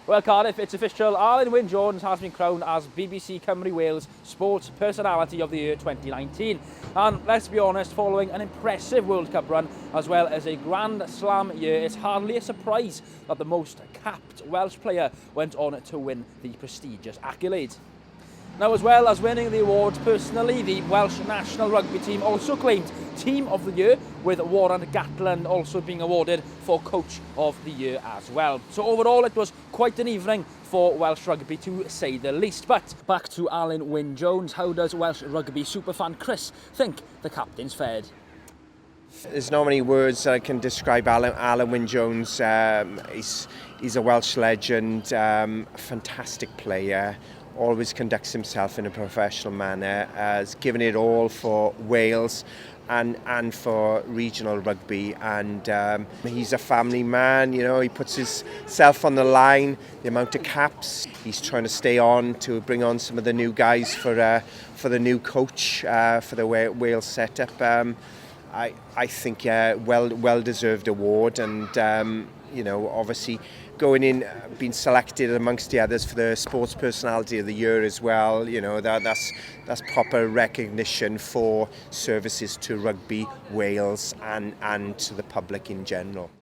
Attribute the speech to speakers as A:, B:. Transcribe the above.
A: Well, Cardiff, it's official. Alun Jones has been crowned as BBC Cymru Wales Sports Personality of the Year 2019. And let's be honest, following an impressive World Cup run as well as a Grand Slam year, it's hardly a surprise that the most capped Welsh player went on to win the prestigious accolade. Now, as well as winning the awards personally, the Welsh national rugby team also claimed Team of the Year, with Warren Gatland also being awarded for Coach of the Year as well. So overall, it was quite an evening for Welsh rugby, to say the least. But back to Alun Wyn Jones, how does Welsh rugby superfan Chris think the captains fared?
B: There's not many words that I can describe Alun Wyn Jones. He's a Welsh legend, fantastic player, always conducts himself in a professional manner, has given it all for Wales and for regional rugby, and he's a family man. You know, he puts himself on the line, the amount of caps he's trying to stay on to bring on some of the new guys for the new coach for the Wales setup. I think well deserved award, and you know, obviously going in, being selected amongst the others for the Sports Personality of the Year as well. You know, that's proper recognition for services to rugby, Wales, and to the public in general.